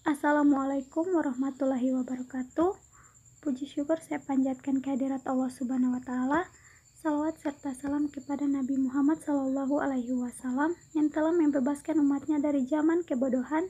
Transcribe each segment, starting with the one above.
Assalamualaikum warahmatullahi wabarakatuh. Puji syukur saya panjatkan kehadirat Allah Subhanahu wa Ta'ala. Salawat serta salam kepada Nabi Muhammad SAW yang telah membebaskan umatnya dari zaman kebodohan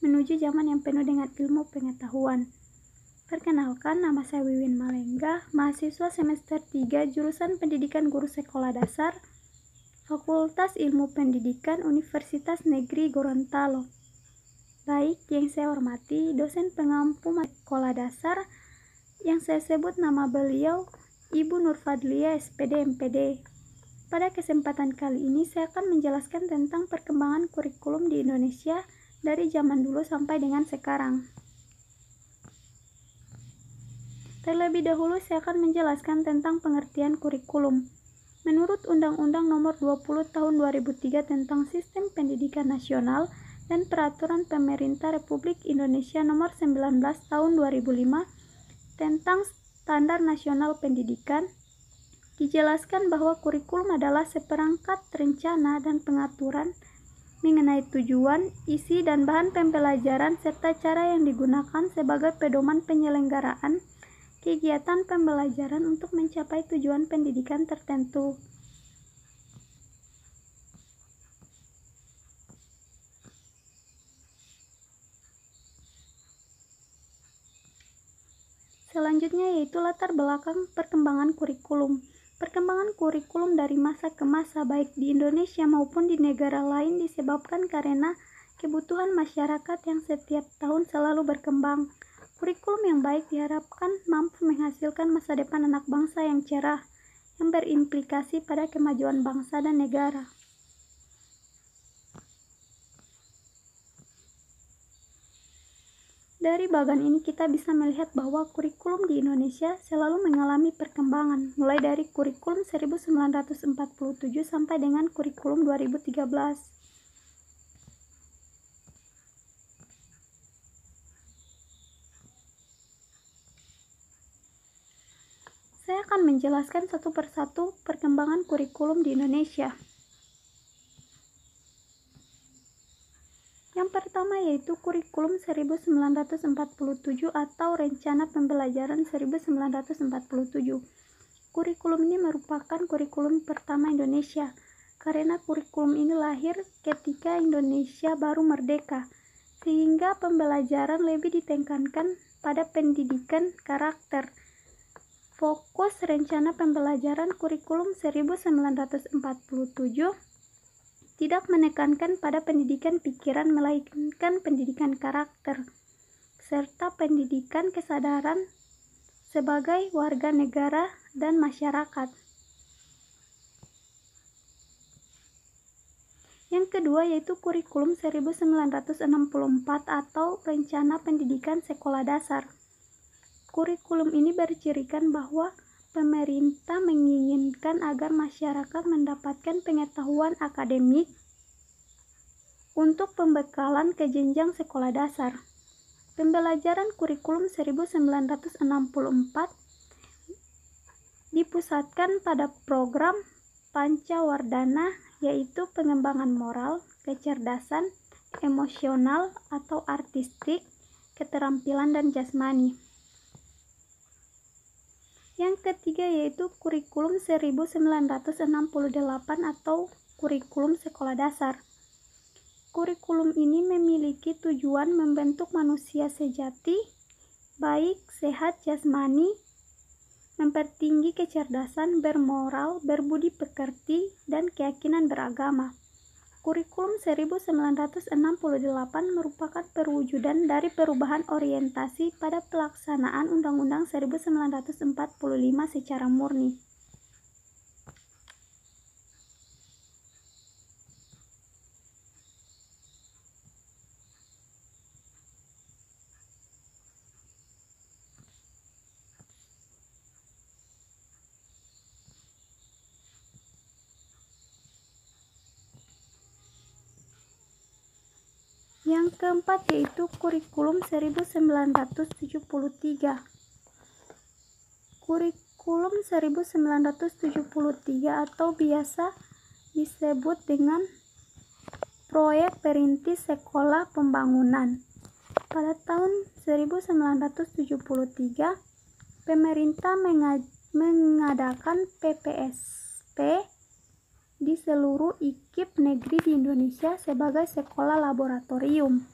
menuju zaman yang penuh dengan ilmu pengetahuan. Perkenalkan, nama saya Wiwin Malengga, mahasiswa semester 3 jurusan Pendidikan Guru Sekolah Dasar, Fakultas Ilmu Pendidikan Universitas Negeri Gorontalo. Baik, yang saya hormati dosen pengampu sekolah dasar yang saya sebut nama beliau Ibu Nurfadlia SPD MPD. Pada kesempatan kali ini saya akan menjelaskan tentang perkembangan kurikulum di Indonesia dari zaman dulu sampai dengan sekarang. Terlebih dahulu saya akan menjelaskan tentang pengertian kurikulum. Menurut Undang-Undang Nomor 20 Tahun 2003 tentang Sistem Pendidikan Nasional dan Peraturan Pemerintah Republik Indonesia Nomor 19 Tahun 2005 tentang Standar Nasional Pendidikan, dijelaskan bahwa kurikulum adalah seperangkat rencana dan pengaturan mengenai tujuan, isi, dan bahan pembelajaran serta cara yang digunakan sebagai pedoman penyelenggaraan kegiatan pembelajaran untuk mencapai tujuan pendidikan tertentu. Selanjutnya yaitu latar belakang perkembangan kurikulum. Perkembangan kurikulum dari masa ke masa baik di Indonesia maupun di negara lain disebabkan karena kebutuhan masyarakat yang setiap tahun selalu berkembang. Kurikulum yang baik diharapkan mampu menghasilkan masa depan anak bangsa yang cerah, yang berimplikasi pada kemajuan bangsa dan negara. Dari bagan ini kita bisa melihat bahwa kurikulum di Indonesia selalu mengalami perkembangan, mulai dari kurikulum 1947 sampai dengan kurikulum 2013. Saya akan menjelaskan satu persatu perkembangan kurikulum di Indonesia. Yang pertama yaitu kurikulum 1947 atau Rencana Pembelajaran 1947. Kurikulum ini merupakan kurikulum pertama Indonesia, karena kurikulum ini lahir ketika Indonesia baru merdeka, sehingga pembelajaran lebih ditekankan pada pendidikan karakter. Fokus rencana pembelajaran kurikulum 1947 tidak menekankan pada pendidikan pikiran melainkan pendidikan karakter serta pendidikan kesadaran sebagai warga negara dan masyarakat. Yang kedua yaitu kurikulum 1964 atau Rencana Pendidikan Sekolah Dasar. Kurikulum ini bercirikan bahwa pemerintah menginginkan agar masyarakat mendapatkan pengetahuan akademik untuk pembekalan ke jenjang sekolah dasar. Pembelajaran kurikulum 1964 dipusatkan pada program Pancawardhana, yaitu pengembangan moral, kecerdasan, emosional atau artistik, keterampilan dan jasmani. Yang ketiga yaitu kurikulum 1968 atau kurikulum sekolah dasar. Kurikulum ini memiliki tujuan membentuk manusia sejati, baik, sehat jasmani, mempertinggi kecerdasan, bermoral, berbudi pekerti, dan keyakinan beragama. Kurikulum 1968 merupakan perwujudan dari perubahan orientasi pada pelaksanaan Undang-Undang 1945 secara murni. Yang keempat yaitu kurikulum 1973. Kurikulum 1973 atau biasa disebut dengan Proyek Perintis Sekolah Pembangunan Pada tahun 1973, pemerintah mengadakan PPSP di seluruh IKIP negeri di Indonesia sebagai sekolah laboratorium.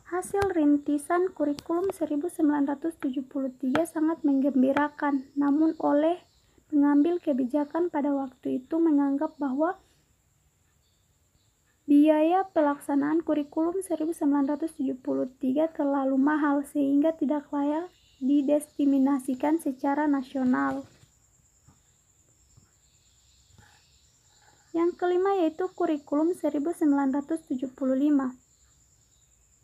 Hasil rintisan kurikulum 1973 sangat menggembirakan, namun oleh pengambil kebijakan pada waktu itu menganggap bahwa biaya pelaksanaan kurikulum 1973 terlalu mahal sehingga tidak layak didistribusikan secara nasional. Yang kelima yaitu kurikulum 1975.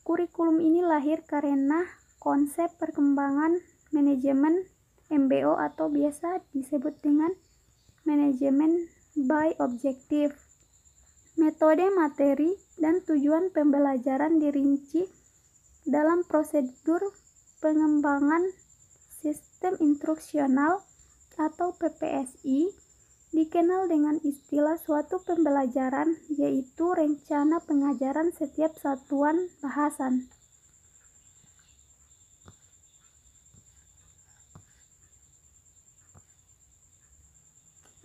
Kurikulum ini lahir karena konsep perkembangan manajemen MBO atau biasa disebut dengan manajemen by objective. Metode, materi, dan tujuan pembelajaran dirinci dalam prosedur pengembangan sistem instruksional atau PPSI, dikenal dengan istilah suatu pembelajaran, yaitu rencana pengajaran setiap satuan bahasan.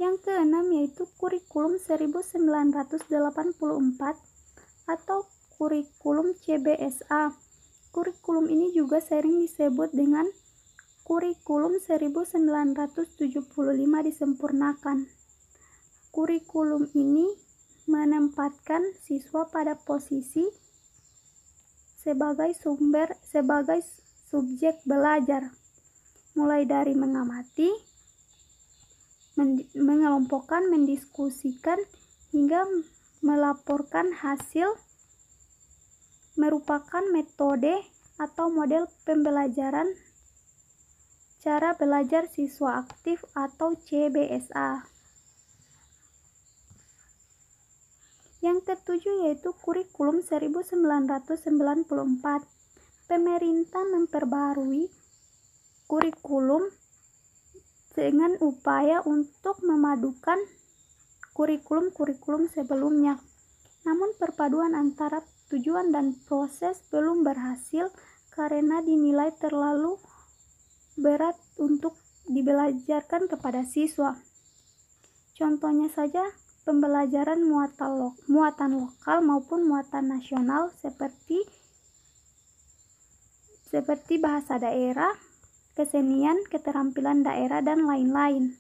Yang keenam yaitu kurikulum 1984 atau kurikulum CBSA. Kurikulum ini juga sering disebut dengan kurikulum 1975 disempurnakan. Kurikulum ini menempatkan siswa pada posisi sebagai subjek belajar, mulai dari mengamati, mengelompokkan, mendiskusikan, hingga melaporkan hasil, merupakan metode atau model pembelajaran cara belajar siswa aktif atau CBSA. Yang ketujuh yaitu kurikulum 1994. Pemerintah memperbarui kurikulum dengan upaya untuk memadukan kurikulum-kurikulum sebelumnya. Namun perpaduan antara tujuan dan proses belum berhasil karena dinilai terlalu berat untuk dibelajarkan kepada siswa. Contohnya saja pembelajaran muatan lokal maupun muatan nasional seperti bahasa daerah, kesenian, keterampilan daerah, dan lain-lain.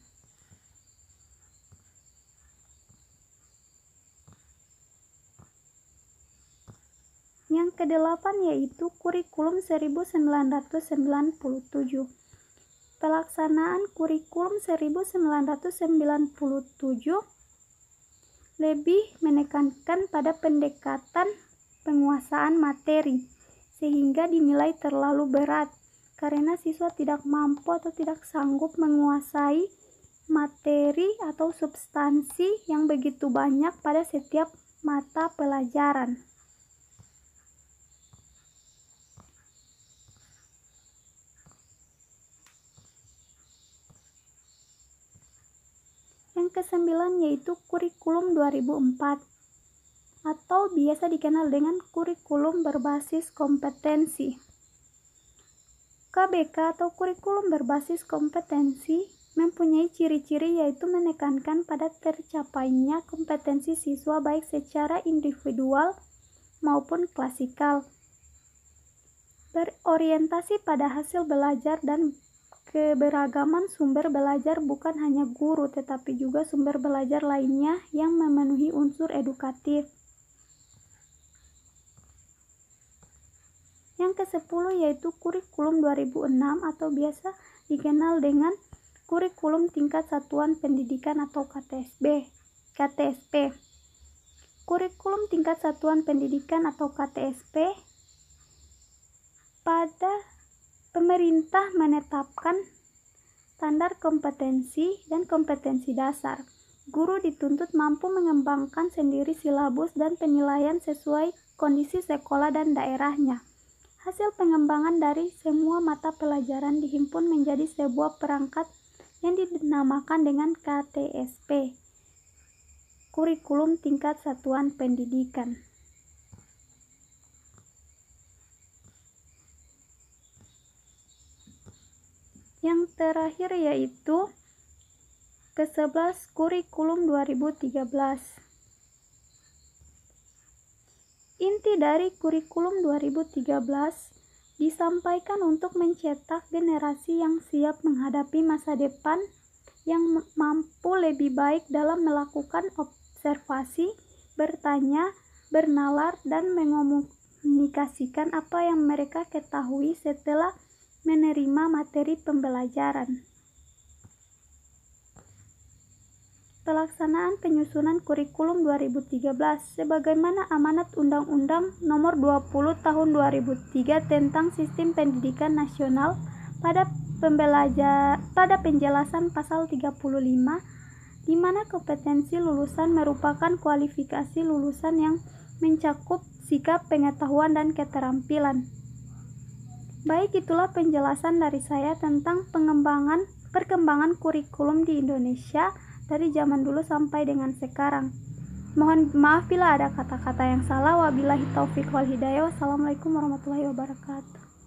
Yang kedelapan yaitu kurikulum 1997. Pelaksanaan kurikulum 1997 lebih menekankan pada pendekatan penguasaan materi, sehingga dinilai terlalu berat karena siswa tidak mampu atau tidak sanggup menguasai materi atau substansi yang begitu banyak pada setiap mata pelajaran. Yang kesembilan yaitu kurikulum 2004 atau biasa dikenal dengan kurikulum berbasis kompetensi. KBK atau kurikulum berbasis kompetensi mempunyai ciri-ciri yaitu menekankan pada tercapainya kompetensi siswa baik secara individual maupun klasikal, berorientasi pada hasil belajar dan keberagaman sumber belajar, bukan hanya guru tetapi juga sumber belajar lainnya yang memenuhi unsur edukatif. Yang ke-10 yaitu kurikulum 2006 atau biasa dikenal dengan kurikulum tingkat satuan pendidikan atau KTSP. Kurikulum tingkat satuan pendidikan atau KTSP, pada pemerintah menetapkan standar kompetensi dan kompetensi dasar. Guru dituntut mampu mengembangkan sendiri silabus dan penilaian sesuai kondisi sekolah dan daerahnya. Hasil pengembangan dari semua mata pelajaran dihimpun menjadi sebuah perangkat yang dinamakan dengan KTSP, kurikulum tingkat satuan pendidikan. Yang terakhir yaitu ke-11 Kurikulum 2013. Inti dari Kurikulum 2013 disampaikan untuk mencetak generasi yang siap menghadapi masa depan, yang mampu lebih baik dalam melakukan observasi, bertanya, bernalar, dan mengomunikasikan apa yang mereka ketahui setelah menerima materi pembelajaran. Pelaksanaan penyusunan Kurikulum 2013 sebagaimana amanat Undang-Undang Nomor 20 Tahun 2003 tentang Sistem Pendidikan Nasional pada penjelasan pasal 35, di mana kompetensi lulusan merupakan kualifikasi lulusan yang mencakup sikap, pengetahuan, dan keterampilan. Baik, itulah penjelasan dari saya tentang perkembangan kurikulum di Indonesia dari zaman dulu sampai dengan sekarang. Mohon maaf bila ada kata-kata yang salah. Wabillahi taufiq wal hidayah. Wassalamualaikum warahmatullahi wabarakatuh.